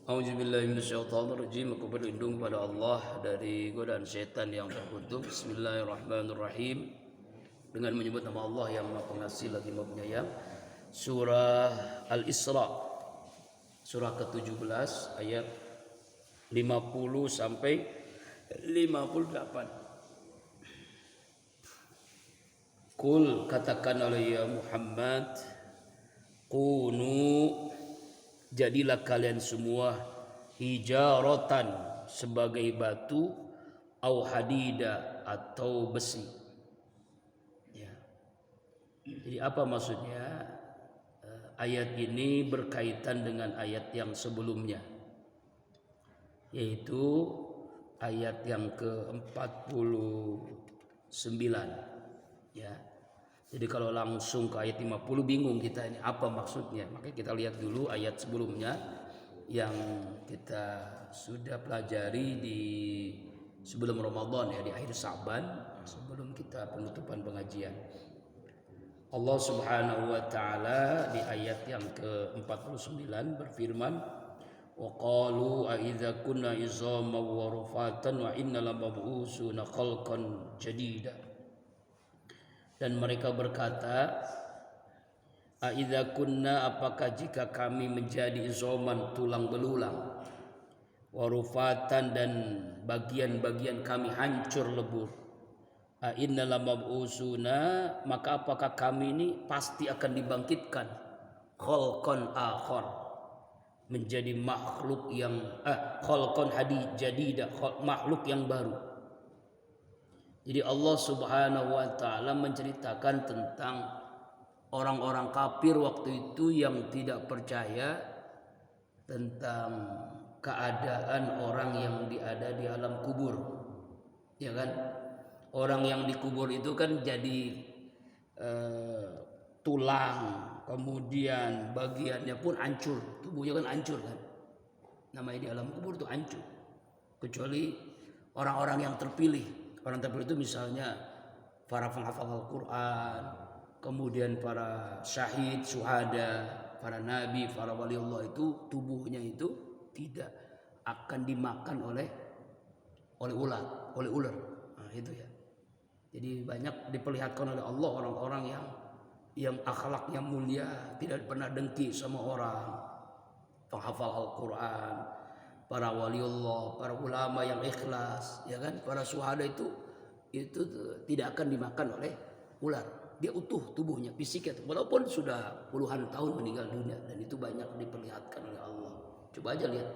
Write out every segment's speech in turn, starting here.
Auzubillahi minasyaitonirrajim. Aku berlindung pada Allah dari godaan setan yang terkutuk. Bismillahirrahmanirrahim. Dengan menyebut nama Allah yang Maha Pengasih lagi Maha Penyayang. Surah Al-Isra, surah ke-17 ayat 50 sampai 58. Qul, katakan oleh ya Muhammad, kunu, jadilah kalian semua hijaratan, sebagai batu, au hadida, atau besi. Ya. Jadi apa maksudnya? Ayat ini berkaitan dengan ayat yang sebelumnya, yaitu ayat yang ke-49. Ya. Jadi kalau langsung ke ayat 50 bingung kita, ini apa maksudnya. Maka kita lihat dulu ayat sebelumnya yang kita sudah pelajari di sebelum Ramadan, ya, di akhir Sa'ban, sebelum kita penutupan pengajian. Allah Subhanahu wa taala di ayat yang ke-49 berfirman, wa qalu a idza kunna izama wa rufatan wa inna lamab'usuna khalqan jadida. Dan mereka berkata, aidza kunna, apakah jika kami menjadi izoman, tulang belulang, warufatan, dan bagian-bagian kami hancur lebur, inna lamab'usuna, maka apakah kami ini pasti akan dibangkitkan, khalqan akhar, menjadi makhluk yang khalqan jadida, makhluk yang baru. Jadi Allah Subhanahu wa taala menceritakan tentang orang-orang kafir waktu itu yang tidak percaya tentang keadaan orang yang ada di alam kubur. Ya kan? Orang yang dikubur itu kan jadi tulang, kemudian bagiannya pun hancur, tubuhnya kan hancur kan. Namanya di alam kubur itu hancur. Kecuali orang-orang yang terpilih. Orang terpilih itu misalnya para penghafal Al-Quran, kemudian para syahid, syuhada, para nabi, para wali Allah, itu tubuhnya itu tidak akan dimakan oleh ular. Nah, itu ya. Jadi banyak diperlihatkan oleh Allah orang-orang yang akhlaknya mulia, tidak pernah dengki sama orang, penghafal Al-Quran, para wali Allah, para ulama yang ikhlas, ya kan, para syuhada itu tidak akan dimakan oleh ular. Dia utuh tubuhnya, fisiknya, walaupun sudah puluhan tahun meninggal dunia, dan itu banyak diperlihatkan oleh Allah. Coba aja lihat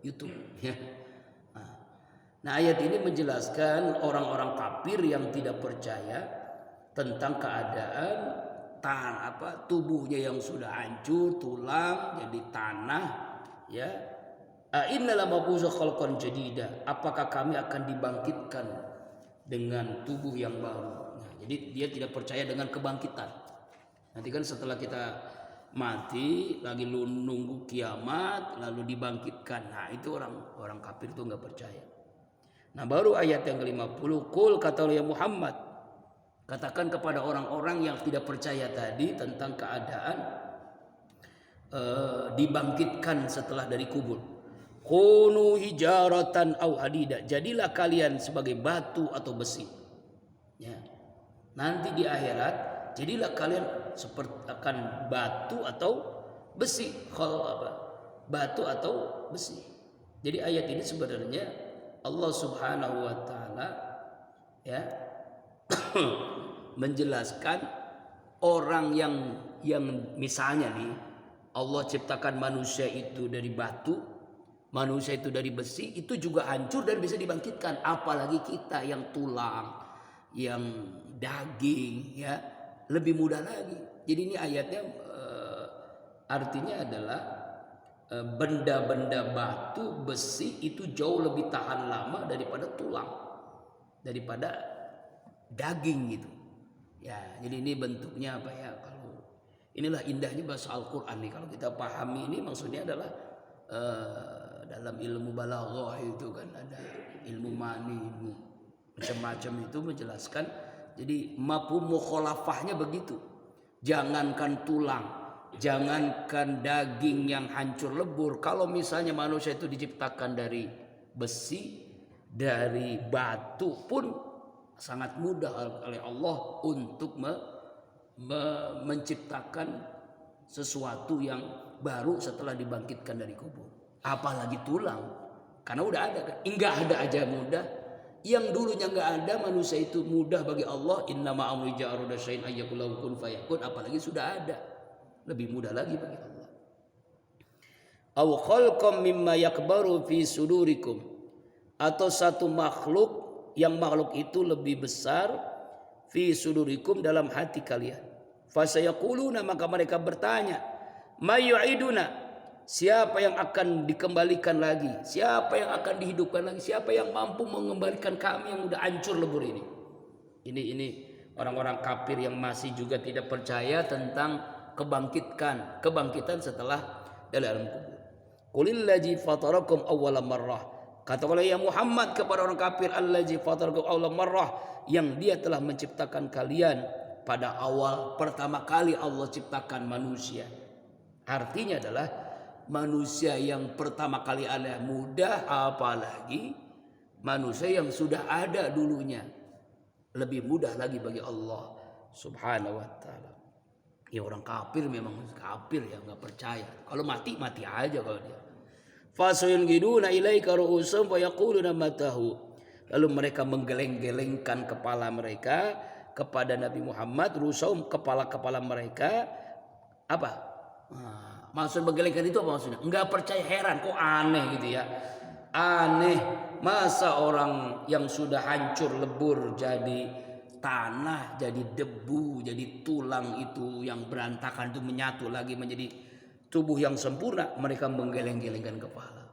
YouTube, ya. Nah, ayat ini menjelaskan orang-orang kafir yang tidak percaya tentang keadaan tubuhnya yang sudah hancur, tulang jadi tanah, ya. Innal mab'usa khalqan jadida, apakah kami akan dibangkitkan dengan tubuh yang baru. Nah, jadi dia tidak percaya dengan kebangkitan. Nanti kan setelah kita mati lagi nunggu kiamat lalu dibangkitkan. Nah, itu orang kafir itu nggak percaya. Nah, baru ayat yang ke-50, qul, kata ya Muhammad, katakan kepada orang-orang yang tidak percaya tadi tentang keadaan dibangkitkan setelah dari kubur. Kunu hijaratan au hadida, jadilah kalian sebagai batu atau besi. Ya. Nanti di akhirat jadilah kalian seperti akan batu atau besi. Batu atau besi. Jadi ayat ini sebenarnya Allah Subhanahu wa taala, ya, menjelaskan orang yang misalnya nih, Allah ciptakan manusia itu dari batu, manusia itu dari besi, itu juga hancur dan bisa dibangkitkan. Apalagi kita yang tulang, yang daging, ya, lebih mudah lagi. Jadi ini ayatnya artinya adalah benda-benda batu, besi itu jauh lebih tahan lama daripada tulang, daripada daging gitu. Ya, jadi ini bentuknya apa ya? Kalau inilah indahnya bahasa Al-Quran nih. Kalau kita pahami ini, maksudnya adalah dalam ilmu balaghah itu kan ada ilmu mani, ilmu macam-macam itu menjelaskan. Jadi mafhum mukhalafahnya begitu. Jangankan tulang, Jangankan daging yang hancur lebur, kalau misalnya manusia itu diciptakan dari besi, dari batu pun sangat mudah oleh Allah untuk menciptakan sesuatu yang baru setelah dibangkitkan dari kubur. Apalagi tulang, karena udah ada kan. Enggak ada aja mudah. Yang dulunya enggak ada, manusia itu mudah bagi Allah. Innama amri ja'aruda syai'in ayyakul kun fayakun. Apalagi sudah ada, lebih mudah lagi bagi Allah. Aw khalqam mimma yakbaru fi sudurikum, atau satu makhluk yang makhluk itu lebih besar fi sudurikum dalam hati kalian. Fasayaquluna, maka mereka bertanya, mayu'iduna, siapa yang akan dikembalikan lagi, siapa yang akan dihidupkan lagi, siapa yang mampu mengembalikan kami yang udah hancur lebur ini. Ini orang-orang kafir yang masih juga tidak percaya tentang kebangkitan setelah dari alam kubur. Qulil ladzi fatarakum awwala marrah, katakanlah ya Muhammad kepada orang kafir, allazi fatarakum awwala marrah, yang dia telah menciptakan kalian pada awal pertama kali Allah ciptakan manusia. Artinya adalah manusia yang pertama kali ada mudah, apalagi manusia yang sudah ada dulunya lebih mudah lagi bagi Allah Subhanahu wa taala. Ya orang kafir memang kafir ya, nggak percaya. Kalau mati aja kalau dia. Fasayunghiduna ilaika ru'usum wa yaquluna matahu. Lalu mereka menggeleng-gelengkan kepala mereka kepada Nabi Muhammad, rusum kepala-kepala mereka. Apa? Maksud menggelengkan itu apa maksudnya? Enggak percaya, heran, kok aneh gitu ya. Aneh, masa orang yang sudah hancur lebur jadi tanah, jadi debu, jadi tulang itu yang berantakan itu menyatu lagi menjadi tubuh yang sempurna, mereka menggeleng-gelengkan kepala.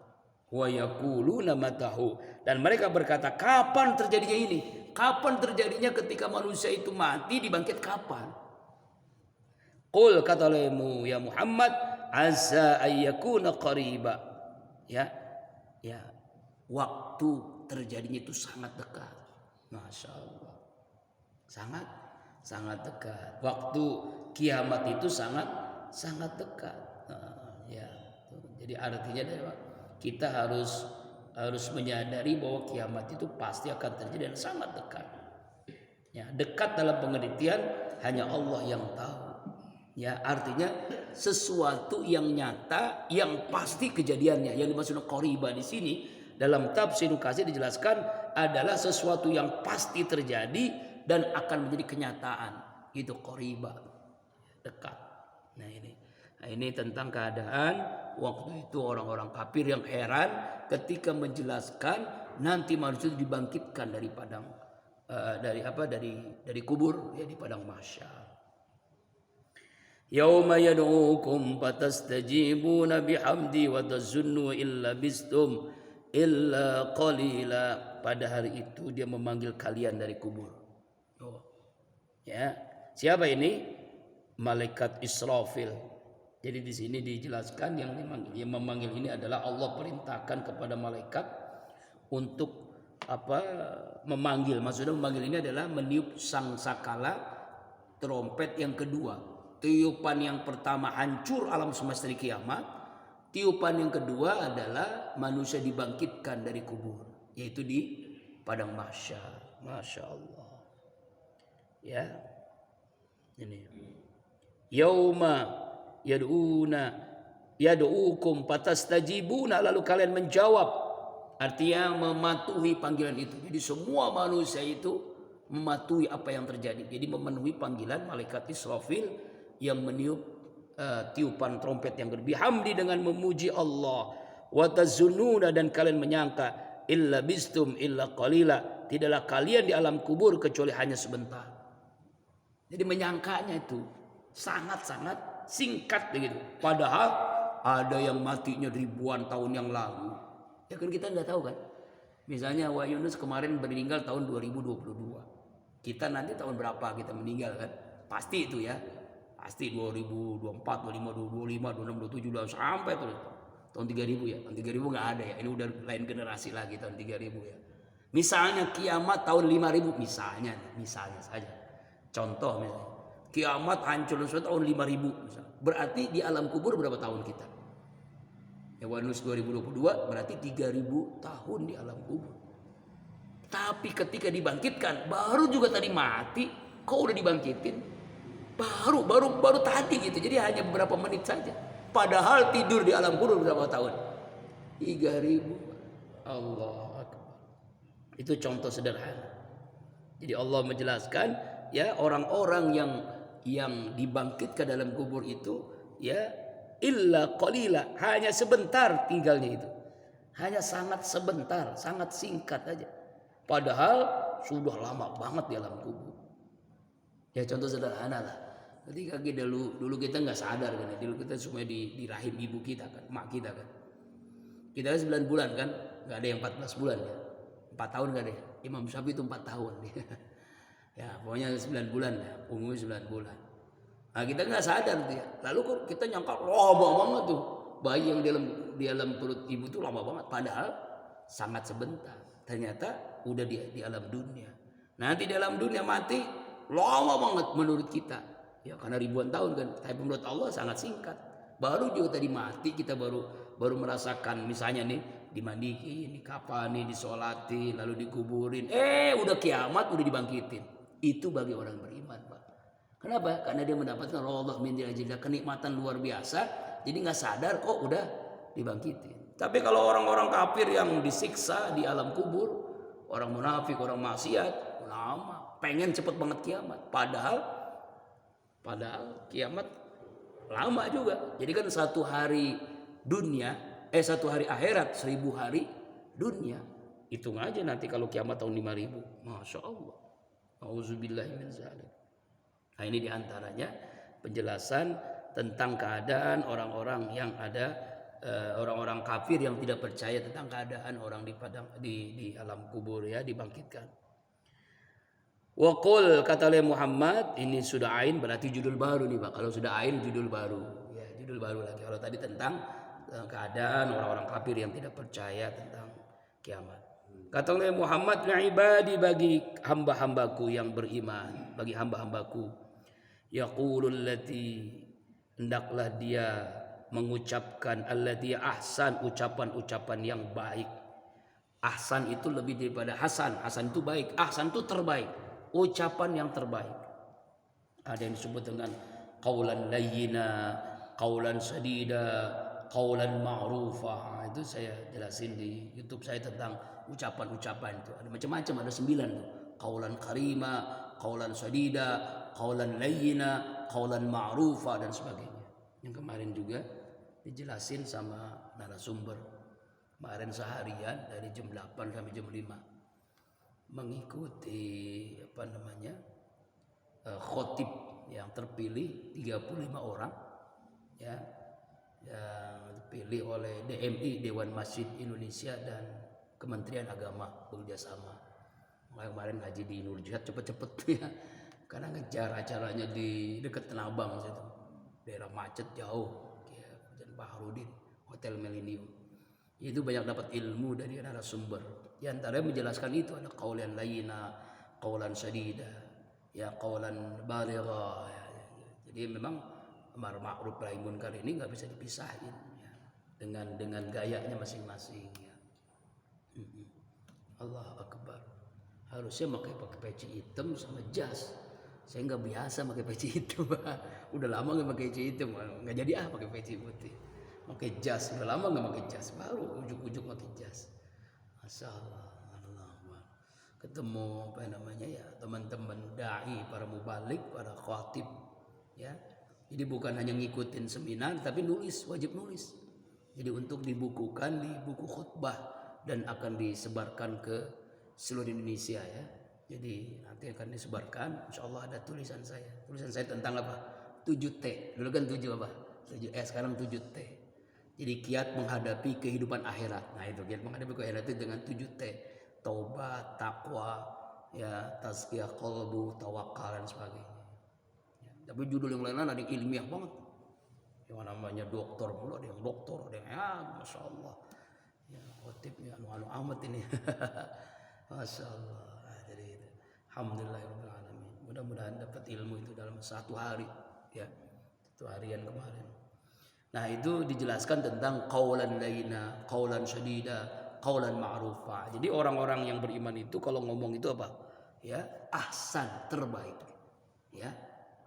Wa yaquluna matahu, dan mereka berkata, kapan terjadinya ini? Kapan terjadinya ketika manusia itu mati dibangkit kapan? Qul, kata olehmu ya Muhammad, asa ayyakuna qariba. Ya, waktu terjadinya itu sangat dekat. Masya Allah, sangat dekat. Waktu kiamat itu sangat dekat. Jadi artinya kita harus menyadari bahwa kiamat itu pasti akan terjadi dan sangat dekat. Ya, dekat dalam pengertian hanya Allah yang tahu. Ya, artinya sesuatu yang nyata, yang pasti kejadiannya. Yang dimaksud qariba di sini dalam tafsir Katsir dijelaskan adalah sesuatu yang pasti terjadi dan akan menjadi kenyataan. Itu qariba, dekat. Nah ini tentang keadaan waktu itu orang-orang kafir yang heran ketika menjelaskan nanti manusia dibangkitkan dari padang dari kubur, ya, di padang mahsyar. Yauma yad'ukum fatastajibuna bihamdi wa tazunnu illa bistum illa qalila. Pada hari itu dia memanggil kalian dari kubur. Ya, siapa ini? Malaikat Israfil. Jadi di sini dijelaskan yang memanggil ini adalah Allah perintahkan kepada malaikat untuk memanggil. Maksudnya memanggil ini adalah meniup sangsakala trompet yang kedua. Tiupan yang pertama hancur alam semesta di kiamat. Tiupan yang kedua adalah manusia dibangkitkan dari kubur, yaitu di padang mahsyar. Masya Allah. Ya, ini. Yauma yad'ukum fatastajibuna, lalu kalian menjawab. Artinya mematuhi panggilan itu. Jadi semua manusia itu mematuhi apa yang terjadi. Jadi memenuhi panggilan malaikat Israfil yang meniup tiupan trompet yang berbihamdi dengan memuji Allah. Wa tazunnuna, dan kalian menyangka, illa bistum illa qalila, tidaklah kalian di alam kubur kecuali hanya sebentar. Jadi menyangkanya itu sangat-sangat singkat begitu. Padahal ada yang matinya ribuan tahun yang lalu. Ya kan kita nggak tahu kan. Misalnya Wah Yunus kemarin meninggal tahun 2022. Kita nanti tahun berapa kita meninggal kan? Pasti itu ya. Pasti 2024, 25, 25, 26, 27 sampai terus tahun 3000 ya. Tahun 3000 nggak ada ya. Ini udah lain generasi lagi tahun 3000 ya. Misalnya kiamat tahun 5000 misalnya saja. Contoh misalnya. Kiamat hancur tahun 5000 misalnya. Berarti di alam kubur berapa tahun kita? Ya Wanus 2022 berarti 3000 tahun di alam kubur. Tapi ketika dibangkitkan, baru juga tadi mati, kok udah dibangkitin? Baru tadi gitu. Jadi hanya beberapa menit saja. Padahal tidur di alam kubur berapa tahun? 3000. Allah Akbar. Itu contoh sederhana. Jadi Allah menjelaskan ya orang-orang yang dibangkitkan dalam kubur itu ya illa qalila, hanya sebentar tinggalnya itu. Hanya sangat sebentar, sangat singkat aja. Padahal sudah lama banget di alam kubur. Ya contoh sederhana lah. Ketika kita dulu kita nggak sadar kan, dulu kita semua di rahim ibu kita kan, mak kita kan. Kita 9 bulan kan, nggak ada yang 14 bulan ya. 4 tahun nggak ada. Imam Syafi'i itu 4 tahun. Ya pokoknya 9 bulan ya, umurnya 9 bulan. Nah kita nggak sadar tuh ya. Lalu kok kita nyangka lama banget tuh. Bayi yang di dalam perut ibu tuh lama banget. Padahal sangat sebentar. Ternyata udah di alam dunia. Nanti di alam dunia mati lama banget menurut kita. Ya karena ribuan tahun kan. Tapi menurut Allah sangat singkat. Baru juga tadi mati kita baru merasakan misalnya nih dimandiin, dikapanin, disolatin, lalu dikuburin. Udah kiamat, udah dibangkitin. Itu bagi orang beriman, Pak. Kenapa? Karena dia mendapatkan Allah min ajillah, kenikmatan luar biasa. Jadi nggak sadar kok udah dibangkitin. Tapi kalau orang-orang kafir yang disiksa di alam kubur, orang munafik, orang maksiat, lama, pengen cepet banget kiamat. Padahal kiamat lama juga. Jadi kan satu hari dunia, satu hari akhirat, 1000 hari dunia. Hitung aja nanti kalau kiamat tahun 5000. Masya Allah. Auzubillahi min zalik. Nah ini diantaranya penjelasan tentang keadaan orang-orang yang ada, orang-orang kafir yang tidak percaya tentang keadaan orang di alam kubur ya, dibangkitkan. Wa qul, kata oleh Muhammad, ini sudah ain berarti judul baru nih Pak. Kalau sudah ain judul baru. Ya, judul baru lagi. Kalau tadi tentang keadaan orang-orang kafir yang tidak percaya tentang kiamat. Kata oleh Muhammad, ya ibadi, bagi hamba-hambaku yang beriman, bagi hamba-hambaku, yaqulul lati, hendaklah dia mengucapkan allati ahsan, ucapan-ucapan yang baik. Ahsan itu lebih daripada hasan. Hasan itu baik, ahsan itu terbaik. Ucapan yang terbaik. Ada yang disebut dengan qaulan layyina, qaulan sadida, qaulan ma'rufa. Itu saya jelasin di YouTube saya tentang ucapan-ucapan itu. Ada macam-macam, ada 9 tuh. Qaulan karima, qaulan sadida, qaulan layyina, qaulan ma'rufa dan sebagainya. Yang kemarin juga dijelasin sama narasumber. Kemarin seharian dari jam 8 sampai jam 5 mengikuti khotib yang terpilih 35 orang ya, yang dipilih oleh DMI, Dewan Masjid Indonesia, dan Kementerian Agama bekerjasama. Kemarin haji di Nur Jihad cepet-cepet ya, karena ngejar acaranya di dekat Tanah Abang situ, daerah macet jauh ya, dan Baharudin, Hotel Millennium. Itu banyak dapat ilmu dari narasumber. Di antaranya menjelaskan itu ada qaulan layyina, qaulan sadida, ya qaulan baligha. Ya. Jadi memang amar ma'ruf nahi munkar ini nggak bisa dipisahin ya, dengan gayanya masing-masing ya. Allah Akbar. Harusnya pakai peci hitam sama jas. Saya nggak biasa pakai peci hitam. Udah lama nggak pakai peci hitam, nggak jadi pakai peci putih. Pakai jas, udah lama nggak pakai jas, baru ujuk-ujuk pakai jas. Masya Allah, ketemu teman-teman dai, para mubalik, para khatib ya. Jadi bukan hanya ngikutin seminar, tapi nulis, wajib nulis. Jadi untuk dibukukan di buku khutbah dan akan disebarkan ke seluruh Indonesia ya. Jadi nanti akan disebarkan, insya Allah ada tulisan saya. Tulisan saya tentang apa? 7T. Dulu kan 7 apa? 7S, sekarang 7T. Jadi kiat menghadapi kehidupan akhirat. Nah itu kiat menghadapi kehidupan akhirat itu dengan 7T. Taubat, takwa, ya, tazkiyah qalbu, tawakal dan sebagainya. Ya, tapi judul yang lain ada yang ilmiah banget. Yang namanya doktor pula, ada yang doktor, ada yang masya Allah. Ya, khotibnya anu amat ini. Masya Allah. Nah, jadi itu. Alhamdulillahirabbil alamin. Mudah-mudahan dapat ilmu itu dalam satu hari, ya, satu harian kemarin. Nah itu dijelaskan tentang qaulan laina, qaulan syadida, qaulan ma'rufa. Jadi orang-orang yang beriman itu kalau ngomong itu apa? Ya, ahsan, terbaik. Ya,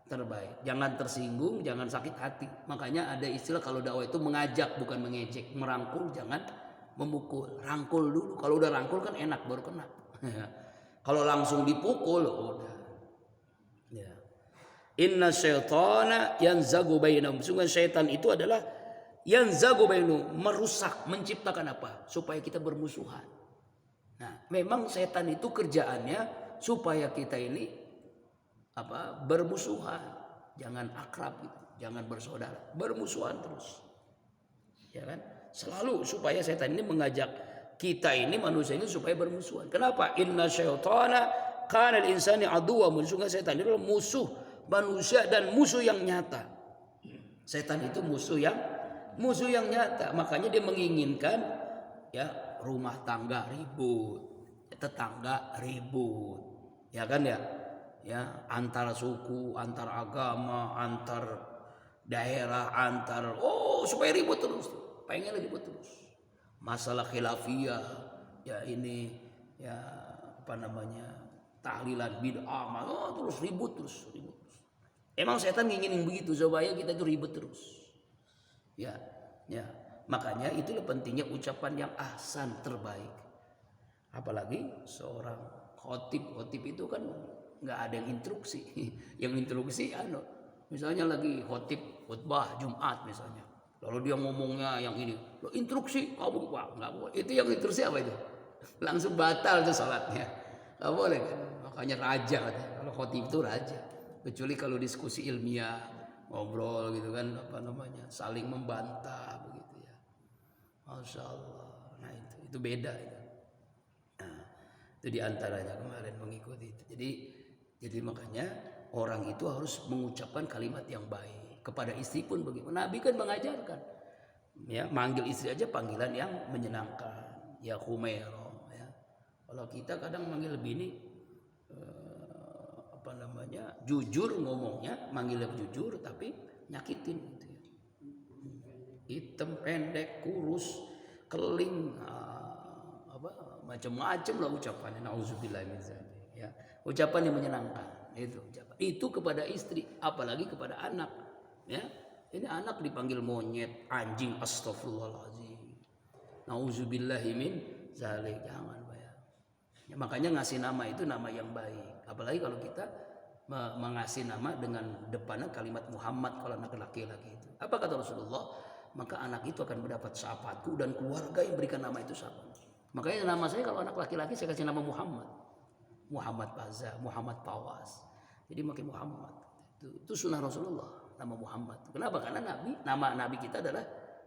terbaik. Jangan tersinggung, jangan sakit hati. Makanya ada istilah kalau dakwah itu mengajak bukan mengejek, merangkul jangan memukul. Rangkul dulu. Kalau udah rangkul kan enak baru kena. Kalau langsung dipukul udah. Ya. Inna syaitana yanzagu bainahum. Sungguh syaitan itu adalah yanzagu bainahum, merusak, menciptakan apa? Supaya kita bermusuhan. Nah, memang setan itu kerjaannya supaya kita ini apa? Bermusuhan. Jangan akrab gitu, jangan bersaudara, bermusuhan terus. Ya kan? Selalu supaya setan ini mengajak kita ini manusia ini supaya bermusuhan. Kenapa? Inna syaitana kana al-insani aduwwan. Sungguh setan itu adalah musuh manusia dan musuh yang nyata. Setan itu musuh yang nyata. Makanya dia menginginkan ya rumah tangga ribut, tetangga ribut, ya kan ya, ya antar suku, antar agama, antar daerah, antar supaya ribut terus, pengen ribut terus. Masalah khilafiyah, ya ini ya apa namanya tahlilan bid'ah, terus ribut terus. Emang setan nginginin begitu supaya kita itu ribut terus. Ya. Makanya itulah pentingnya ucapan yang ahsan, terbaik. Apalagi seorang khotib itu kan nggak ada yang instruksi. Yang instruksi misalnya lagi khotib khutbah Jumat misalnya. Lalu dia ngomongnya yang ini, lo instruksi kamu nggak boleh. Itu yang instruksi apa itu? Langsung batal tuh sholatnya. Nggak boleh kan? Makanya raja katanya. Kalau khotib itu raja. Kecuali kalau diskusi ilmiah, ngobrol gitu kan, apa namanya, saling membantah begitu ya. Masya Allah. Nah itu beda ya. Nah, itu diantaranya kemarin mengikuti itu. Jadi makanya orang itu harus mengucapkan kalimat yang baik. Kepada istri pun begitu. Nabi kan mengajarkan, ya manggil istri aja panggilan yang menyenangkan. Ya Humairah. Ya. Kalau kita kadang manggil bini, apa namanya, jujur ngomongnya, manggilnya jujur, tapi nyakitin gitu ya. Hitam, pendek, kurus, keling, macam-macam lah ucapannya. Nauzubillah min dzalik. Ya, ucapan yang menyenangkan itu ucapan. Itu kepada istri, apalagi kepada anak. Ya, ini anak dipanggil monyet, anjing, astagfirullahaladzim. Nauzubillahi min dzalik, jangan bayar. Ya, makanya ngasih nama itu nama yang baik. Apalagi kalau kita mengasih nama dengan depannya kalimat Muhammad kalau anak laki-laki itu. Apa kata Rasulullah? Maka anak itu akan mendapat syafaatku dan keluarga yang berikan nama itu syafaat. Makanya nama saya kalau anak laki-laki saya kasih nama Muhammad. Muhammad Paza, Muhammad Pawas. Jadi makin Muhammad. Itu sunnah Rasulullah. Nama Muhammad. Kenapa? Karena nama Nabi kita adalah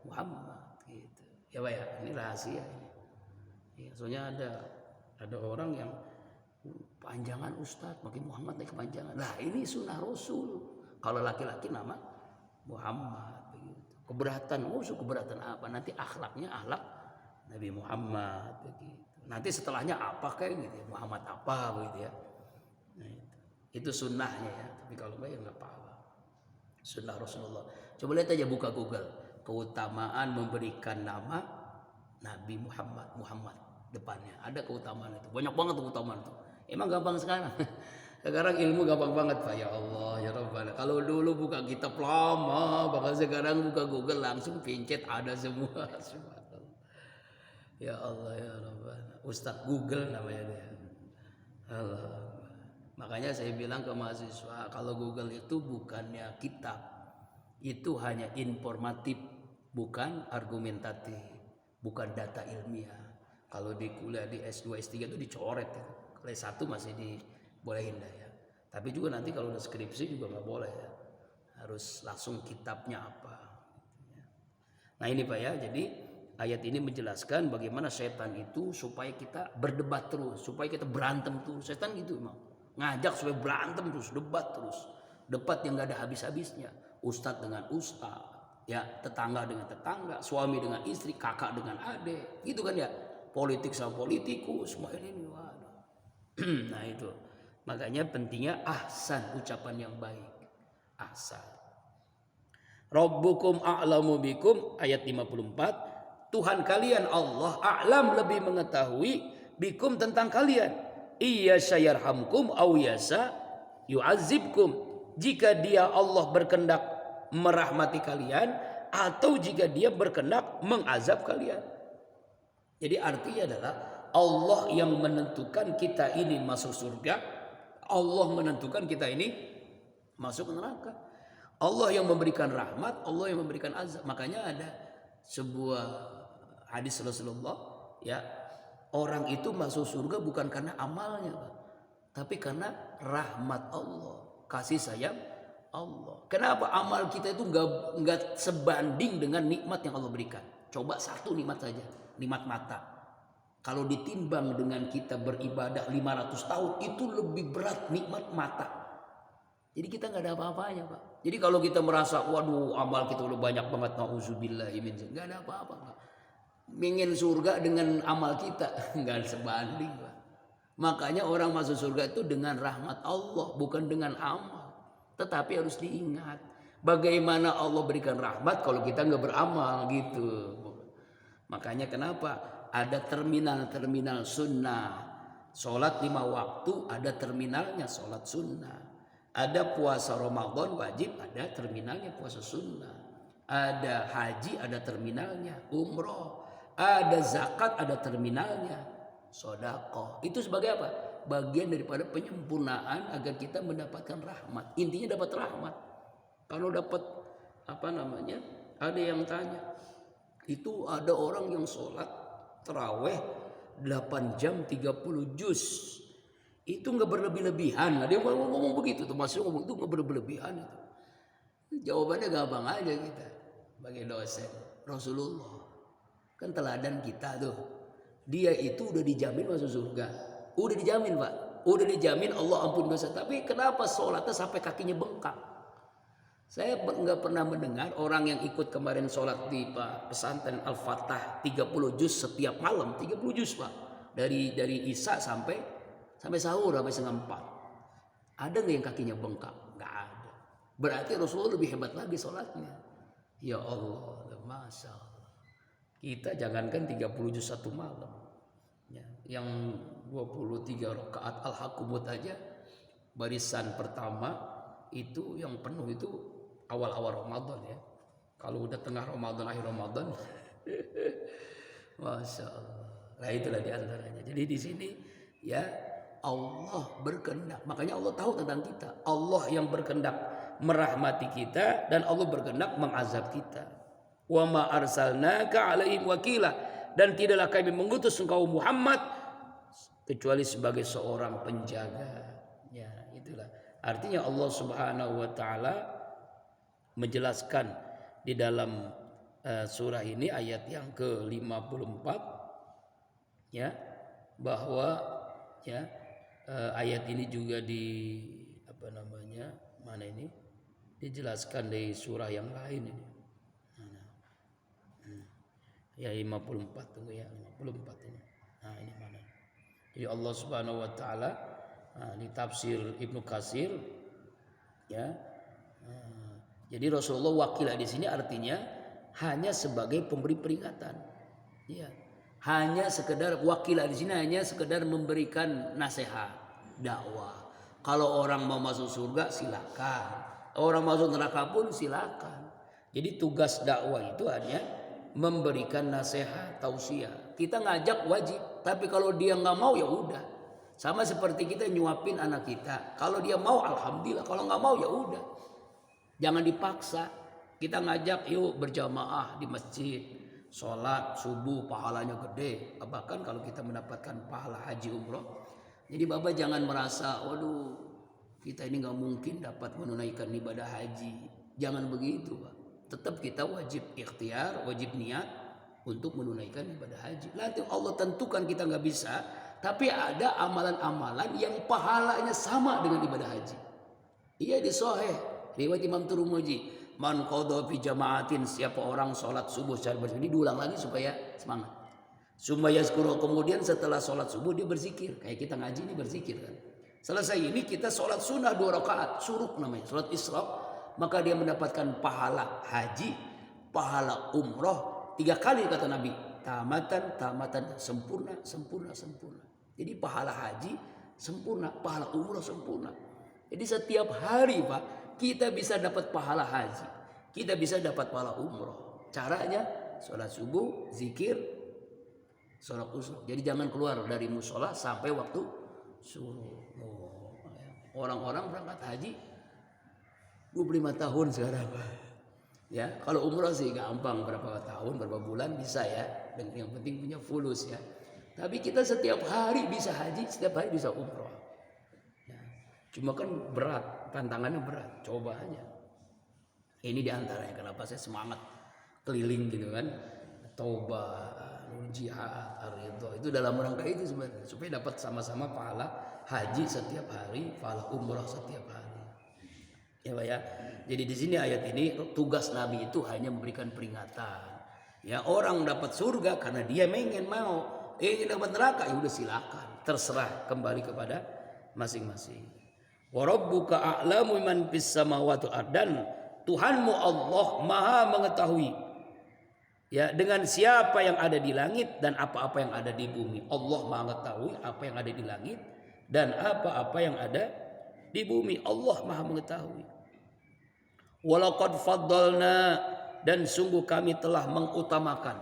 Muhammad gitu. Ya Pak ya, ini rahasia ini. Ya, soalnya ada orang yang panjangan Ustadz, makin Muhammad naik kepanjangan. Nah, ini sunnah Rasul. Kalau laki-laki nama Muhammad begitu. Keberatan, keberatan apa? Nanti akhlaknya akhlak Nabi Muhammad begitu. Nanti setelahnya apa kayak gitu ya, Muhammad apa begitu ya. Nah, itu sunnahnya ya. Tapi kalau enggak ya enggak apa-apa. Sunnah Rasulullah. Coba lihat aja, buka Google, keutamaan memberikan nama Nabi Muhammad depannya. Ada keutamaan itu. Banyak banget keutamaan itu. Emang gampang sekarang. Sekarang ilmu gampang banget Pak. Ya Allah ya Rabbana. Kalau dulu buka kitab lama, bahkan sekarang buka Google langsung pencet ada semua. Ya Allah ya Rabbana. Ustadz Google namanya dia. Allah. Makanya saya bilang ke mahasiswa, kalau Google itu bukannya kitab, itu hanya informatif, bukan argumentatif, bukan data ilmiah. Kalau di kuliah di S2, S3 itu dicoret ya. Kalau S1 masih dibolehin dah ya. Tapi juga nanti kalau udah skripsi juga nggak boleh ya. Harus langsung kitabnya apa. Nah ini Pak ya, jadi ayat ini menjelaskan bagaimana setan itu supaya kita berdebat terus, supaya kita berantem terus. Setan gitu emang. Ngajak supaya berantem terus, debat terus. Debat yang gak ada habis-habisnya. Ustadz dengan ustadz, ya tetangga dengan tetangga, suami dengan istri, kakak dengan adik, gitu kan ya. Politik sama politikus, semua ini. Waduh. Nah itu. Makanya pentingnya ahsan, ucapan yang baik. Ahsan. Rabbukum a'lamu bikum, ayat 54. Tuhan kalian Allah a'lam, lebih mengetahui, bikum, tentang kalian. Iya sayarhamkum au yasa yu'azibkum. Jika dia Allah berkehendak merahmati kalian, atau jika dia berkehendak mengazab kalian. Jadi artinya adalah Allah yang menentukan kita ini masuk surga, Allah menentukan kita ini masuk neraka. Allah yang memberikan rahmat, Allah yang memberikan azab. Makanya ada sebuah hadis Rasulullah, ya, orang itu masuk surga bukan karena amalnya, Pak, tapi karena rahmat Allah, kasih sayang Allah. Kenapa? Amal kita itu nggak sebanding dengan nikmat yang Allah berikan. Coba satu nikmat saja, nikmat mata. Kalau ditimbang dengan kita beribadah 500 tahun, itu lebih berat nikmat mata. Jadi kita nggak ada apa-apanya, Pak. Jadi kalau kita merasa, waduh, amal kita udah banyak banget, nauzubillahimin, nggak ada apa-apa, Pak. Ingin surga dengan amal kita nggak sebanding, Pak. Makanya orang masuk surga itu dengan rahmat Allah, bukan dengan amal. Tetapi harus diingat, bagaimana Allah berikan rahmat kalau kita nggak beramal, gitu. Makanya kenapa ada terminal sunnah, sholat 5 waktu, ada terminalnya sholat sunnah. Ada puasa Ramadan wajib, ada terminalnya puasa sunnah. Ada haji, ada terminalnya umroh. Ada zakat, ada terminalnya sedekah. Itu sebagai apa? Bagian daripada penyempurnaan agar kita mendapatkan rahmat. Intinya dapat rahmat. Kalau dapat ada yang tanya, itu ada orang yang sholat taraweh 8 jam 30 juz. Itu nggak berlebih-lebihan. Ada yang ngomong begitu tuh, masih ngomong itu nggak berlebihan itu. Jawabannya gampang aja kita sebagai dosen. Rasulullah kan teladan kita tuh. Dia itu udah dijamin masuk surga. Udah dijamin, Pak. Udah dijamin Allah ampun dosa. Tapi kenapa sholatnya sampai kakinya bengkak? Saya nggak pernah mendengar orang yang ikut kemarin sholat di pesantren Al-Fatah 30 juz setiap malam. 30 juz, Pak. Dari Isya sampai sahur, sampai setengah 4. Ada nggak yang kakinya bengkak? Nggak ada. Berarti Rasulullah lebih hebat lagi sholatnya. Ya Allah, Masya Allah. Kita jangankan 30 juz satu malam, ya, yang 23 rakaat Al-Hakumut aja, barisan pertama itu yang penuh itu awal-awal Ramadan, ya. Kalau udah tengah Ramadan, akhir Ramadan, Masya Allah. Nah itulah diantaranya. Jadi di sini, ya, Allah berkehendak. Makanya Allah tahu tentang kita. Allah yang berkehendak merahmati kita, dan Allah berkehendak mengazab kita. Wa ma arsalnaka 'alaihim wakila, dan tidaklah kami mengutus engkau Muhammad kecuali sebagai seorang penjaga. Ya, itulah. Artinya Allah Subhanahu wa taala menjelaskan di dalam surah ini ayat yang ke-54, ya, bahwa, ya, ayat ini juga dijelaskan di surah yang lain ini. Ya 54, tunggu ya, 54 ini. Nah, ini mana? Jadi Allah Subhanahu wa taala, di tafsir Ibnu Katsir, ya. Jadi Rasulullah wakil di sini artinya hanya sebagai pemberi peringatan. Ya. Hanya sekedar wakil di sini, hanya sekedar memberikan nasihat, dakwah. Kalau orang mau masuk surga silakan, orang masuk neraka pun silakan. Jadi tugas dakwah itu hanya memberikan nasihat, tausiah. Kita ngajak wajib, tapi kalau dia nggak mau ya udah. Sama seperti kita nyuapin anak kita. Kalau dia mau alhamdulillah, kalau nggak mau ya udah. Jangan dipaksa. Kita ngajak, yuk berjamaah di masjid, sholat subuh pahalanya gede. Bahkan kalau kita mendapatkan pahala haji umroh. Jadi Bapak jangan merasa, waduh, kita ini nggak mungkin dapat menunaikan ibadah haji. Jangan begitu, Pak. Tetap kita wajib ikhtiar, wajib niat untuk menunaikan ibadah haji. Nanti Allah tentukan kita nggak bisa, tapi ada amalan-amalan yang pahalanya sama dengan ibadah haji. Iya, di Sahih riwayat Imam Tirmidzi, man qadha fi jama'atin, siapa orang sholat subuh secara berzikir. Ini diulang lagi supaya semangat. Summa yazkuru, kemudian setelah sholat subuh dia berzikir. Kayak kita ngaji ini berzikir kan. Selesai ini kita sholat sunnah 2 rakaat, suruk namanya, sholat isyraq, maka dia mendapatkan pahala haji, pahala umroh 3 kali kata Nabi, tamatan, sempurna. Jadi pahala haji sempurna, pahala umroh sempurna. Jadi setiap hari Pak, kita bisa dapat pahala haji, kita bisa dapat pahala umroh. Caranya sholat subuh, zikir, sholat usuk. Jadi jangan keluar dari musola sampai waktu subuh. Orang-orang berangkat haji 25 tahun sekarang. Ya, kalau umroh sih gampang, berapa tahun, berapa bulan bisa ya. Dan yang penting punya fulus ya. Tapi kita setiap hari bisa haji, setiap hari bisa umroh. Ya. Cuma kan berat, tantangannya berat. Coba aja. Ini diantaranya kenapa saya semangat keliling gitu kan. Taubat, jihad, ridho. Itu dalam rangka itu sebenarnya supaya dapat sama-sama pahala haji setiap hari, pahala umroh setiap hari. Ya Pak ya. Jadi di sini ayat ini tugas Nabi itu hanya memberikan peringatan. Ya, orang dapat surga karena dia mau. Ingin dapat neraka ya udah silakan, terserah, kembali kepada masing-masing. Wa rabbuka a'lamu man fis samawati dan Tuhanmu Allah Maha mengetahui ya dengan siapa yang ada di langit dan apa-apa yang ada di bumi. Allah Maha mengetahui apa yang ada di langit dan apa-apa yang ada di bumi. Allah Maha mengetahui. Walaqad faddalna dan sungguh kami telah mengutamakan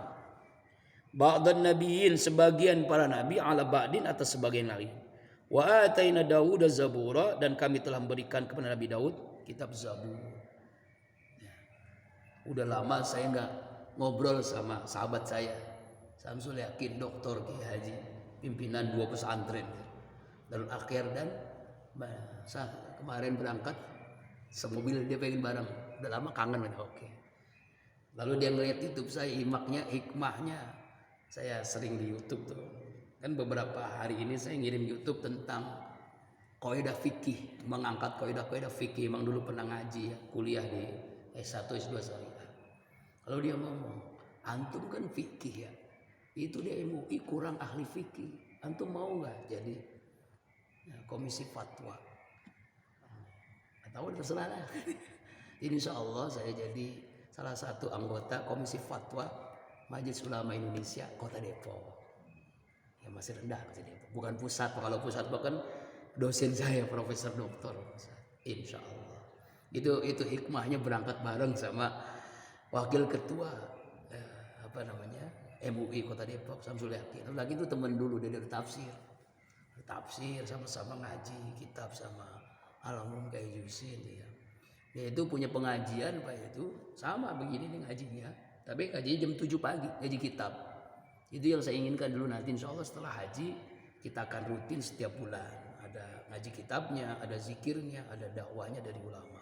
ba'dan nabiyyin sebagian para nabi ala ba'din atas sebagian lain. Wa ataina Dauda zabura dan kami telah memberikan kepada Nabi Daud kitab Zabur. Ya. Udah lama saya nggak ngobrol sama sahabat saya Samsul Yakin, Doktor Kiai Haji, pimpinan 2 pesantren Darul Akhir dan kemarin berangkat semobil dia pengen bareng. Udah lama kangen udah oke. Lalu dia ngeliat YouTube saya, hikmahnya. Saya sering di YouTube tuh. Kan beberapa hari ini saya ngirim YouTube tentang kaidah fikih, mengangkat kaidah fikih. Emang dulu pernah ngaji ya, kuliah di S1 S2 Syariah. Kalau dia ngomong, antum kan fikih ya. Itu dia MUI kurang ahli fikih. Antum mau nggak jadi komisi fatwa? Atau terserah lah. Insya Allah saya jadi salah satu anggota komisi fatwa Majelis Ulama Indonesia Kota Depok. Ya masih rendah masih Depok. Bukan pusat. Kalau pusat bahkan dosen saya Profesor Doktor. Insya Allah. Itu hikmahnya berangkat bareng sama wakil ketua MUI Kota Depok Samsul Yakin. Lagi itu teman dulu dia dari tafsir sama-sama ngaji kitab sama Al-Umum kayak Yusin ya. Dia itu punya pengajian Pak itu sama begini nih ngajinya. Tapi ngaji jam 7 pagi, ngaji kitab. Itu yang saya inginkan dulu nanti insya Allah setelah haji kita akan rutin setiap bulan. Ada ngaji kitabnya, ada zikirnya, ada dakwahnya dari ulama.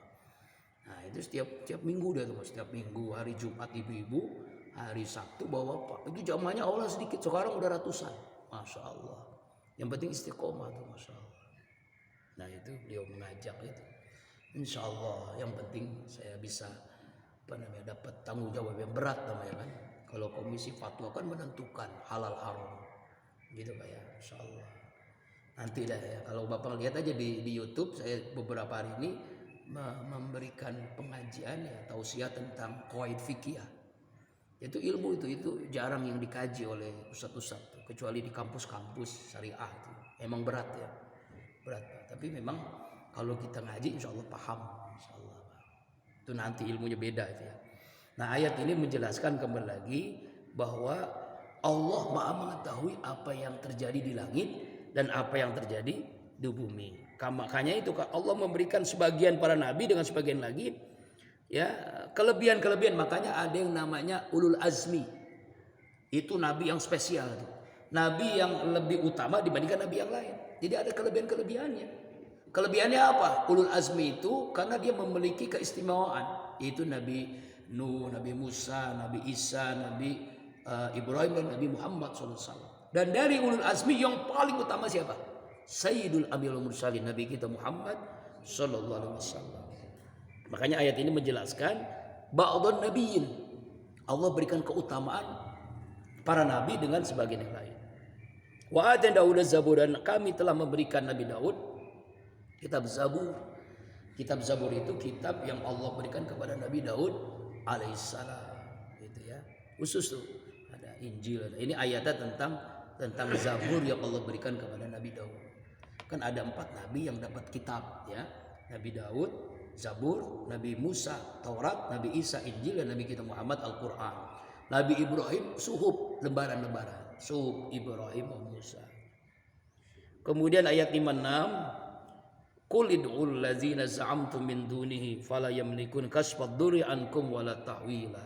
Nah itu setiap minggu dia tuh, setiap minggu hari Jumat ibu-ibu, hari Sabtu bawa Pak. Itu jamaahnya Allah sedikit, sekarang udah ratusan. Masya Allah. Yang penting istiqomah tuh Masya Allah. Nah itu beliau mengajak itu. Insya Allah yang penting saya bisa dapat tanggung jawab yang berat namanya kan. Kalau komisi fatwa kan menentukan halal haram gitu Pak ya, Insya Allah. Nanti dah ya, kalau Bapak lihat aja di YouTube saya beberapa hari ini memberikan pengajian ya tausiah tentang qawaid fikih. Itu ilmu itu jarang yang dikaji oleh ustadz-ustadz kecuali di kampus-kampus syariah itu. Emang berat ya. Berat. Tapi memang kalau kita ngaji insya Allah paham. Insya Allah. Itu nanti ilmunya beda itu ya. Nah ayat ini menjelaskan kembali lagi bahwa Allah Maha mengetahui apa yang terjadi di langit dan apa yang terjadi di bumi. Makanya itu Allah memberikan sebagian para nabi dengan sebagian lagi ya kelebihan-kelebihan. Makanya ada yang namanya ulul azmi. Itu nabi yang spesial tuh. Nabi yang lebih utama dibandingkan nabi yang lain. Jadi ada kelebihan-kelebihannya. Kelebihannya apa? Ulul azmi itu karena dia memiliki keistimewaan. Itu Nabi Nuh, Nabi Musa, Nabi Isa, Nabi Ibrahim dan Nabi Muhammad SAW. Dan dari ulul azmi yang paling utama siapa? Sayyidul Anbiya'i wal Mursalin, Nabi kita Muhammad sallallahu alaihi wasallam. Makanya ayat ini menjelaskan ba'dhan nabiyyin. Allah berikan keutamaan para nabi dengan sebagian yang lain. Wa atan Daud zabur dan kami telah memberikan Nabi Daud Kitab Zabur. Kitab Zabur itu kitab yang Allah berikan kepada Nabi Daud alaihissalam, gitu ya. Khusus tuh ada Injil. Ini ayatnya tentang Zabur yang Allah berikan kepada Nabi Daud. Kan ada 4 nabi yang dapat kitab, ya. Nabi Daud, Zabur, Nabi Musa, Taurat, Nabi Isa, Injil, dan Nabi kita Muhammad Al-Quran. Nabi Ibrahim, suhuf, lembaran-lembaran. Suhuf Ibrahim wa Musa. Kemudian ayat 56, Qul id'ul ladzina za'amtum min dunihi fala yamlikun kasfad durri ankum wala tahwila.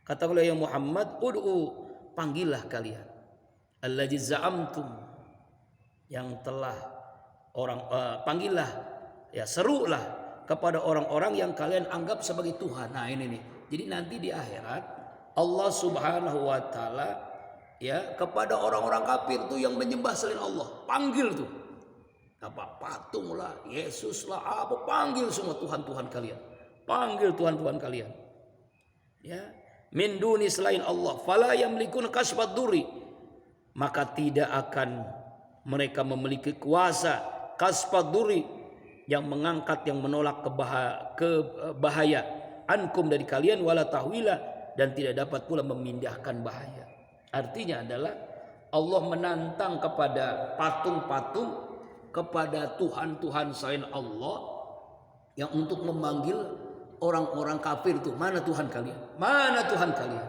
Katakanlah ya Muhammad, ud'u, panggillah kalian, alladzi za'amtum, yang telah panggillah, ya, serulah kepada orang-orang yang kalian anggap sebagai Tuhan. Nah ini nih. Jadi nanti di akhirat Allah Subhanahu wa taala, ya, kepada orang-orang kafir tuh yang menyembah selain Allah, panggil tuh. Apa patung lah, Yesus lah, apa, panggil semua Tuhan-Tuhan kalian. Panggil Tuhan-Tuhan kalian. Ya, min duni selain Allah, fala yamlikun kasfad durri, maka tidak akan mereka memiliki kuasa kasfad durri, yang mengangkat, yang menolak bahaya ankum dari kalian, wala tahwila, dan tidak dapat pula memindahkan bahaya. Artinya adalah Allah menantang kepada patung-patung, kepada Tuhan-Tuhan selain Allah, yang untuk memanggil orang-orang kafir itu, mana Tuhan kalian? Mana Tuhan kalian?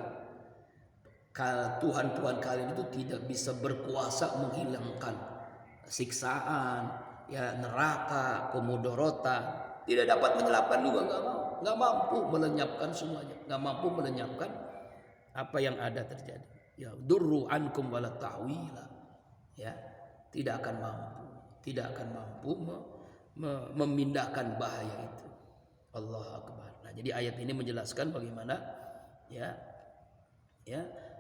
Kalau Tuhan-Tuhan kalian itu tidak bisa berkuasa menghilangkan siksaan, ya, neraka, komodorotan, tidak dapat menyelamatkan juga, nggak mampu melenyapkan semuanya, nggak mampu melenyapkan apa yang ada terjadi. Ya, durru ankum wala tahwila, ya, tidak akan mampu memindahkan bahaya itu. Allah Akbar. Nah, jadi ayat ini menjelaskan bagaimana, ya,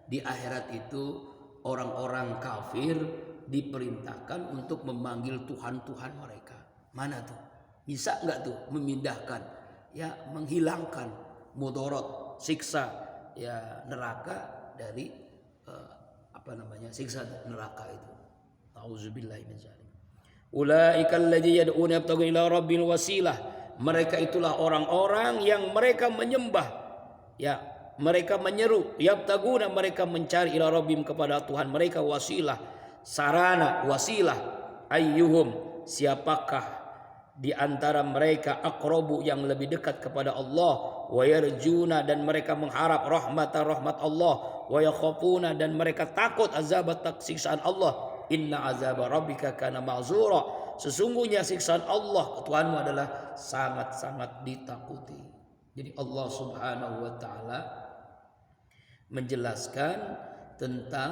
di akhirat itu orang-orang kafir diperintahkan untuk memanggil Tuhan-Tuhan mereka. Mana tuh? Bisa nggak tuh memindahkan, ya, menghilangkan mudorot, siksa, ya, neraka dari siksa neraka itu. Auzubillahi min dzalik. Ulaikal ladzina yad'una yabtaguna ila rabbil wasilah. Mereka itulah orang-orang yang mereka menyembah, ya, mereka menyeru, yabtaguna, mereka mencari, ila rabbim, kepada Tuhan mereka, wasilah, sarana, wasilah, ayyuhum, siapakah di antara mereka, aqrabu, yang lebih dekat kepada Allah, wa yarjuna, dan mereka mengharap rahmat Allah, wa yakhafuna, dan mereka takut azabat, siksaan Allah. Inna azab rabbika kana ma'zura, sesungguhnya siksaan Allah Tuhanmu adalah sangat-sangat ditakuti. Jadi Allah Subhanahu wa taala menjelaskan tentang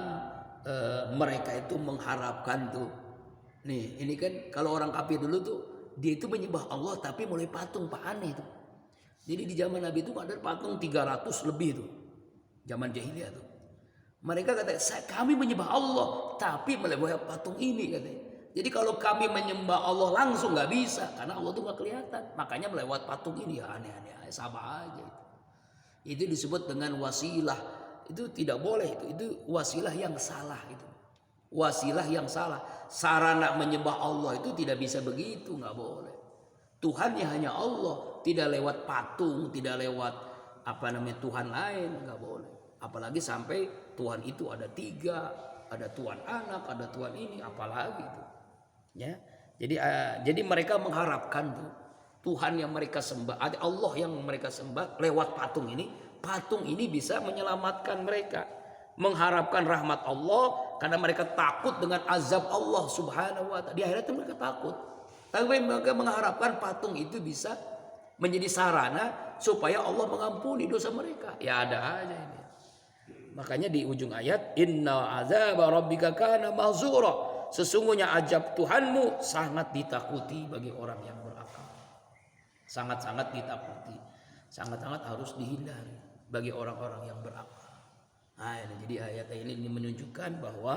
mereka itu mengharapkan tuh. Nih, ini kan kalau orang kafir dulu tuh, dia itu menyembah Allah tapi mulai patung, Pak, aneh tuh. Jadi di zaman Nabi itu ada patung 300 lebih tuh. Zaman jahiliyah tuh. Mereka kata, kami menyembah Allah tapi melewati patung ini, katanya. Jadi kalau kami menyembah Allah langsung nggak bisa, karena Allah tuh nggak kelihatan. Makanya melewat patung ini, ya, aneh-aneh, sama aja. Itu disebut dengan wasilah. Itu tidak boleh, itu wasilah yang salah itu. Wasilah yang salah. Sarana menyembah Allah itu tidak bisa begitu, nggak boleh. Tuhannya hanya Allah, tidak lewat patung, tidak lewat Tuhan lain, nggak boleh. Apalagi sampai Tuhan itu ada 3, ada Tuhan anak, ada Tuhan ini, apalagi itu. Ya, jadi mereka mengharapkan tuh Tuhan yang mereka sembah, ada Allah yang mereka sembah lewat patung ini. Patung ini bisa menyelamatkan mereka, mengharapkan rahmat Allah, karena mereka takut dengan azab Allah Subhanahu wa taala. Di akhirat itu mereka takut, tapi mereka mengharapkan patung itu bisa menjadi sarana supaya Allah mengampuni dosa mereka. Ya, ada aja ini. Makanya di ujung ayat, inna azab rabbika kana mahzura, sesungguhnya azab Tuhanmu sangat ditakuti bagi orang yang berakal. Sangat-sangat ditakuti, sangat-sangat harus dihindari bagi orang-orang yang berakal. Nah, jadi ayat ini menunjukkan bahwa,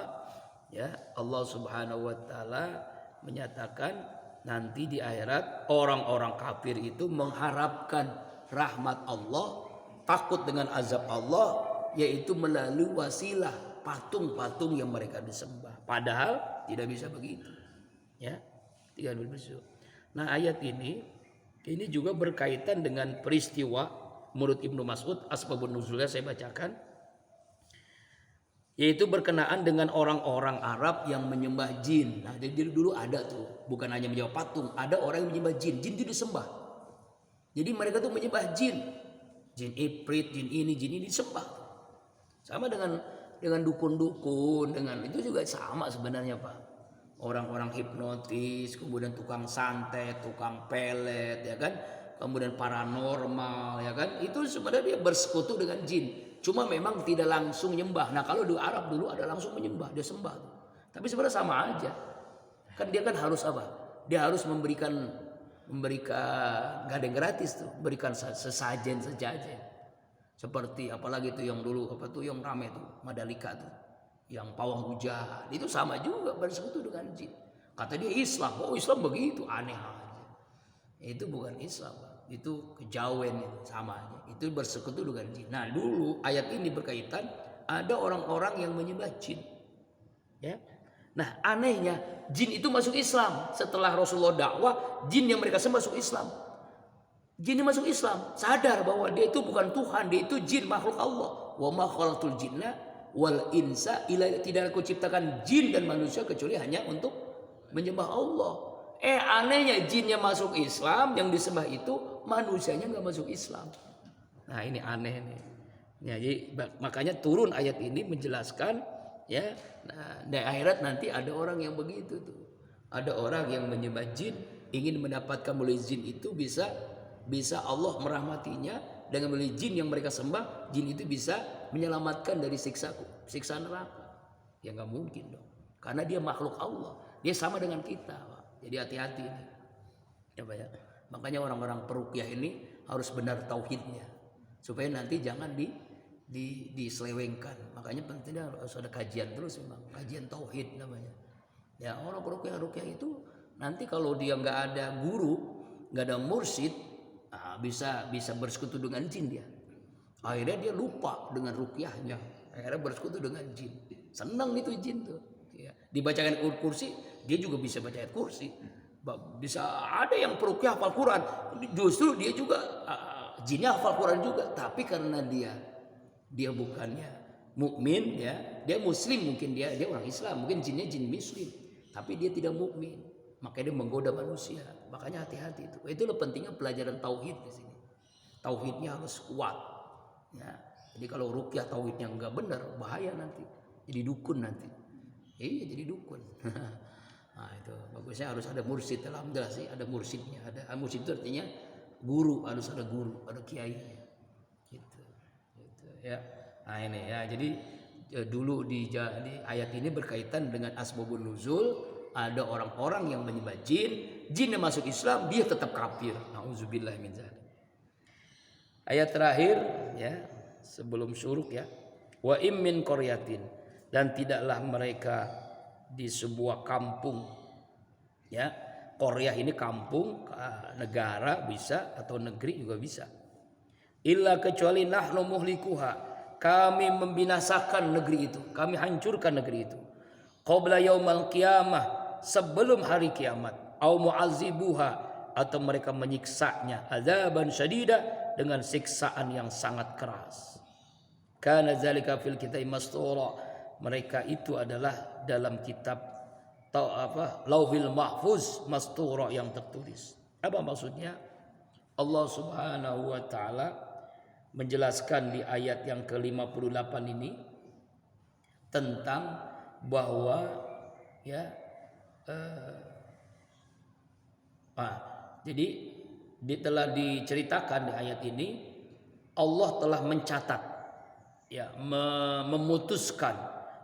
ya, Allah Subhanahu wa taala menyatakan nanti di akhirat orang-orang kafir itu mengharapkan rahmat Allah, takut dengan azab Allah, yaitu melalui wasilah patung-patung yang mereka disembah. Padahal tidak bisa begitu, ya. 3 hari besok. Nah, ayat ini juga berkaitan dengan peristiwa menurut Ibnu Mas'ud, asbabun nuzulnya saya bacakan, yaitu berkenaan dengan orang-orang Arab yang menyembah jin. Nah, jadi dulu ada tuh, bukan hanya menyembah patung, ada orang yang menyembah jin. Jin itu disembah. Jadi mereka tuh menyembah jin. Jin ifrit, jin ini disembah. Sama dengan dukun-dukun, dengan itu juga sama sebenarnya, Pak. Orang-orang hipnotis, kemudian tukang santet, tukang pelet, ya kan? Kemudian paranormal, ya kan? Itu sebenarnya dia bersekutu dengan jin. Cuma memang tidak langsung menyembah. Nah, kalau di Arab dulu ada langsung menyembah, dia sembah. Tapi sebenarnya sama aja. Kan dia kan harus apa? Dia harus memberikan gak ada yang gratis tuh, berikan sesajen. Seperti apalagi tuh yang dulu apa tuh yang rame tuh Madalika tuh, yang pawang hujan itu sama juga bersekutu dengan jin. Kata dia Islam, oh Islam begitu, aneh aja. Itu bukan Islam, itu kejawen, itu sama aja. Itu bersekutu dengan jin. Nah, dulu ayat ini berkaitan ada orang-orang yang menyembah jin, ya. Nah, anehnya jin itu masuk Islam setelah Rasulullah dakwah. Jin yang mereka sembah masuk Islam. Jin masuk Islam, sadar bahwa dia itu bukan Tuhan, dia itu jin, makhluk Allah. Wa ma khalaqtul jinna wal insa illa, tidak aku ciptakan jin dan manusia kecuali hanya untuk menyembah Allah. Anehnya jinnya masuk Islam, yang disembah itu manusianya nggak masuk Islam. Nah, ini aneh nih. Ya, jadi makanya turun ayat ini menjelaskan, ya. Nah, di akhirat nanti ada orang yang begitu tuh. Ada orang yang menyembah jin, ingin mendapatkan melalui jin itu bisa Allah merahmatinya dengan melalui jin yang mereka sembah. Jin itu bisa menyelamatkan dari siksa neraka. Ya nggak mungkin dong, karena dia makhluk Allah, dia sama dengan kita, Pak. Jadi hati-hati ini, ya. Makanya orang-orang peruqyah ini harus benar tauhidnya supaya nanti jangan diselewengkan. Makanya pentingnya harus ada kajian terus, memang kajian tauhid namanya. Ya, orang peruqyah itu nanti kalau dia nggak ada guru, nggak ada mursyid, bisa bersekutu dengan jin dia. Akhirnya dia lupa dengan ruqyahnya, akhirnya bersekutu dengan jin. Senang itu jin tuh, ya. Dibacakan kursi, dia juga bisa baca ayat kursi. Bisa ada yang peruqyah hafal Quran, justru dia juga jinnya hafal Quran juga, tapi karena dia bukannya mukmin, ya, dia muslim, mungkin dia orang Islam, mungkin jinnya jin muslim, tapi dia tidak mukmin, makanya dia menggoda manusia. Makanya hati-hati itu. Itulah pentingnya pelajaran tauhid di sini. Tauhidnya harus kuat. Ya. Jadi kalau ruqyah tauhidnya enggak benar, bahaya nanti. Jadi dukun nanti. Iya, jadi dukun. Nah, itu bagusnya harus ada mursyid. Alhamdulillah sih ada mursyidnya. Ada mursyid itu artinya guru, harus ada guru, ada kiainya. Gitu. Ya. Nah, ini ya. Jadi dulu di ayat ini berkaitan dengan asbabun nuzul. Ada orang-orang yang menyembah jin yang masuk Islam, dia tetap kafir. Nauzubillah min dzalik. Ayat terakhir, ya, sebelum syuruk, ya. Wa im min qaryatin, dan tidaklah mereka di sebuah kampung, ya. Qaryah ini kampung, negara bisa atau negeri juga bisa. Illa kecuali nahnu muhlikuha, kami membinasakan negeri itu, kami hancurkan negeri itu. Qabla yaumal qiyamah, sebelum hari kiamat. Au mu'azibuha, atau mereka menyiksanya azaban syadida, dengan siksaan yang sangat keras. Kana zalika fil kitabi mastura, mereka itu adalah dalam kitab Lauhil Mahfuz mastura, yang tertulis. Apa maksudnya? Allah Subhanahu wa taala menjelaskan di ayat yang ke-58 ini tentang bahwa, ya, jadi telah diceritakan di ayat ini, Allah telah mencatat, ya, memutuskan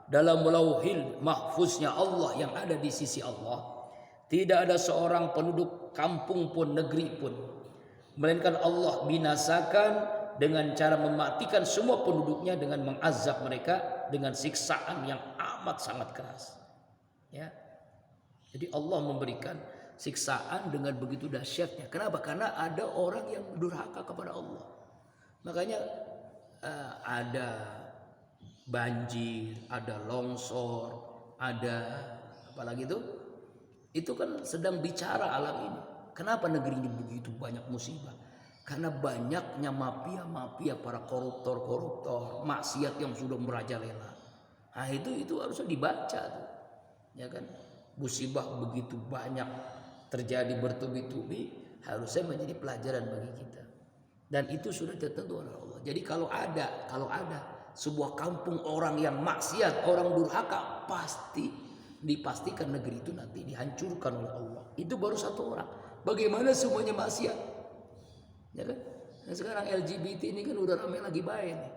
dalam lauhil mahfuznya Allah yang ada di sisi Allah, tidak ada seorang penduduk kampung pun, negeri pun, melainkan Allah binasakan dengan cara mematikan semua penduduknya dengan mengazab mereka dengan siksaan yang amat sangat keras. Ya. Jadi Allah memberikan siksaan dengan begitu dahsyatnya. Kenapa? Karena ada orang yang durhaka kepada Allah. Makanya ada banjir, ada longsor, ada apalagi itu, Itu kan sedang bicara alam ini. Kenapa negeri ini begitu banyak musibah? Karena banyaknya mafia-mafia, para koruptor-koruptor, maksiat yang sudah merajalela. Nah itu harusnya dibaca tuh. Ya kan? Musibah begitu banyak terjadi bertubi-tubi, harusnya menjadi pelajaran bagi kita. Dan itu sudah ditentukan oleh Allah. Jadi kalau ada sebuah kampung orang yang maksiat, orang durhaka, pasti dipastikan negeri itu nanti dihancurkan oleh Allah. Itu baru satu orang. Bagaimana semuanya maksiat? Ya kan? Dan sekarang LGBT ini kan udah ramai lagi baik nih.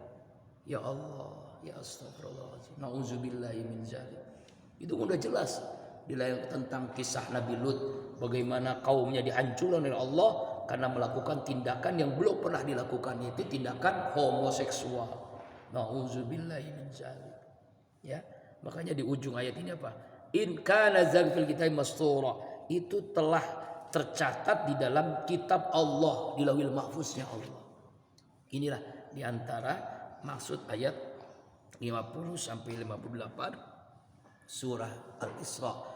Ya Allah, ya astagfirullahaladzim. Nauzubillahi min zalik. Itu udah jelas tentang kisah Nabi Lut, bagaimana kaumnya dihancurkan oleh Allah karena melakukan tindakan yang belum pernah dilakukan, yaitu tindakan homoseksual. Nauzubillahi min zalik. Ya, makanya di ujung ayat ini apa? In kana dzalik fil kitabi mastura. Itu telah tercatat di dalam kitab Allah, di Lauhil Mahfuznya Allah. Inilah diantara maksud ayat 50 sampai 58 surah Al-Isra.